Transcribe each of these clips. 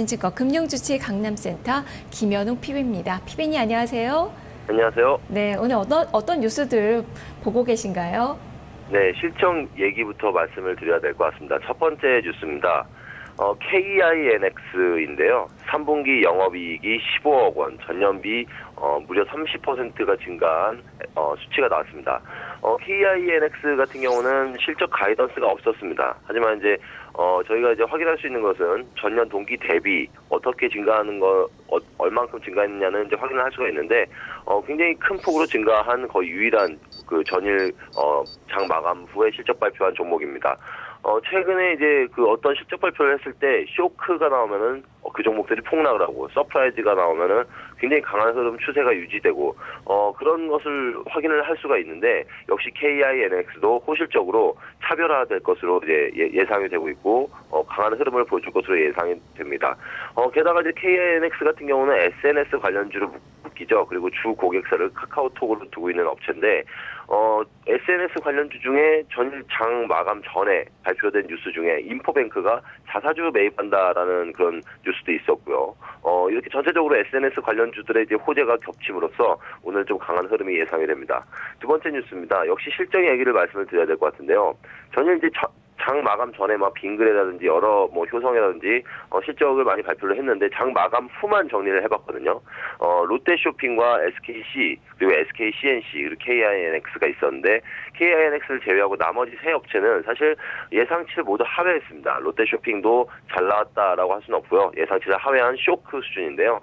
증권 금융주치 강남센터 김현웅 PB입니다. PB님 안녕하세요. 안녕하세요. 네, 오늘 어떤 뉴스들 보고 계신가요? 네, 실적 얘기부터 말씀을 드려야 될 것 같습니다. 첫 번째 뉴스입니다. KINX인데요. 3분기 영업이익이 15억 원, 전년비 무려 30%가 증가한 수치가 나왔습니다. KINX 같은 경우는 실적 가이던스가 없었습니다. 하지만 이제 저희가 이제 확인할 수 있는 것은 전년 동기 대비 어떻게 증가하는 얼만큼 증가했느냐는 이제 확인을 할 수가 있는데, 굉장히 큰 폭으로 증가한 거의 유일한 그 전일 장 마감 후에 실적 발표한 종목입니다. 최근에 이제 그 어떤 실적 발표를 했을 때 쇼크가 나오면은 그 종목들이 폭락을 하고, 서프라이즈가 나오면은 굉장히 강한 흐름 추세가 유지되고, 그런 것을 확인을 할 수가 있는데, 역시 KINX도 호실적으로 차별화될 것으로 이제 예상이 되고 있고, 강한 흐름을 보여줄 것으로 예상이 됩니다. 게다가 이제 KINX 같은 경우는 SNS 관련주로 묶이죠. 그리고 주 고객사를 카카오톡으로 두고 있는 업체인데, SNS 관련주 중에 전일 장 마감 전에 발표된 뉴스 중에 인포뱅크가 자사주 매입한다라는 그런 뉴스도 있었고요. 이렇게 전체적으로 SNS 관련주들의 이제 호재가 겹침으로써 오늘 좀 강한 흐름이 예상이 됩니다. 두 번째 뉴스입니다. 역시 실적 얘기를 말씀을 드려야 될 것 같은데요. 전일 이제 장 마감 전에 빙그레라든지 여러 효성이라든지 실적을 많이 발표를 했는데, 장 마감 후만 정리를 해봤거든요. 롯데쇼핑과 SKC 그리고 SKCNC 그리고 KINX가 있었는데, KINX를 제외하고 나머지 세 업체는 사실 예상치를 모두 하회했습니다. 롯데쇼핑도 잘 나왔다라고 할 수는 없고요. 예상치를 하회한 쇼크 수준인데요.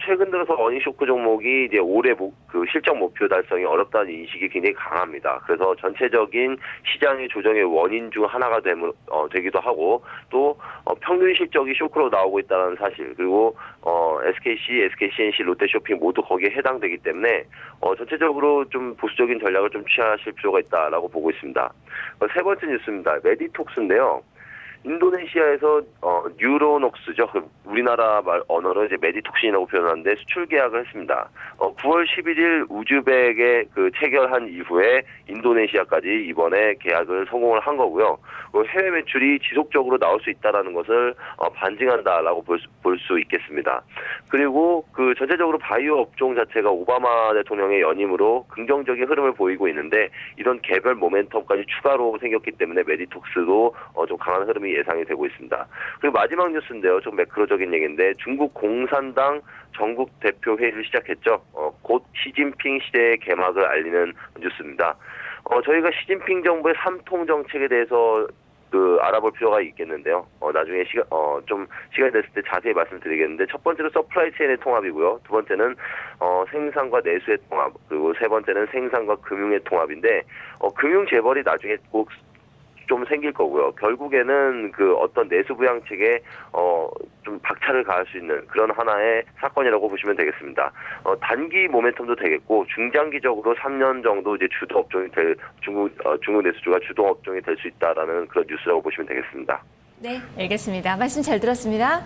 최근 들어서 어닝쇼크 종목이 이제 올해 그 실적 목표 달성이 어렵다는 인식이 굉장히 강합니다. 그래서 전체적인 시장의 조정의 원인 중 하나가 되기도 하고, 또 평균 실적이 쇼크로 나오고 있다는 사실, 그리고 SKC, SKCNC, 롯데쇼핑 모두 거기에 해당되기 때문에 전체적으로 좀 보수적인 전략을 좀 취하실 필요가 있다라고 보고 있습니다. 세 번째 뉴스입니다. 메디톡스인데요. 인도네시아에서 뉴로녹스죠. 우리나라 언어로 이제 메디톡신이라고 표현하는데 수출 계약을 했습니다. 9월 11일 우즈벡에 그 체결한 이후에 인도네시아까지 이번에 계약을 성공을 한 거고요. 해외 매출이 지속적으로 나올 수 있다라는 것을 반증한다라고 볼 수 있겠습니다. 그리고 그 전체적으로 바이오 업종 자체가 오바마 대통령의 연임으로 긍정적인 흐름을 보이고 있는데, 이런 개별 모멘텀까지 추가로 생겼기 때문에 메디톡스도 좀 강한 흐름이 예상이 되고 있습니다. 그리고 마지막 뉴스인데요. 좀 매크로적인 얘기인데, 중국 공산당 전국 대표 회의를 시작했죠. 곧 시진핑 시대의 개막을 알리는 뉴스입니다. 저희가 시진핑 정부의 3통 정책에 대해서 알아볼 필요가 있겠는데요. 나중에 좀 시간이 됐을 때 자세히 말씀드리겠는데, 첫 번째로 서플라이 체인의 통합이고요. 두 번째는 생산과 내수의 통합, 그리고 세 번째는 생산과 금융의 통합인데, 금융 재벌이 나중에 꼭 좀 생길 거고요. 결국에는 그 어떤 내수 부양책에 좀 박차를 가할 수 있는 그런 하나의 사건이라고 보시면 되겠습니다. 단기 모멘텀도 되겠고, 중장기적으로 3년 정도 이제 주도 업종이 중국 내수주가 주도 업종이 될 수 있다라는 그런 뉴스라고 보시면 되겠습니다. 네, 알겠습니다. 말씀 잘 들었습니다.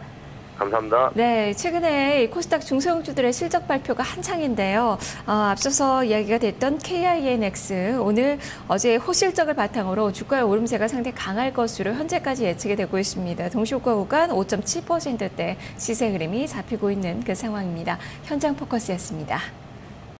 감사합니다. 네, 최근에 코스닥 중소형주들의 실적 발표가 한창인데요. 앞서서 이야기가 됐던 KINX, 오늘 어제 호실적을 바탕으로 주가의 오름세가 상당히 강할 것으로 현재까지 예측이 되고 있습니다. 동시효과 구간 5.7%대 시세 흐름이 잡히고 있는 그 상황입니다. 현장 포커스였습니다.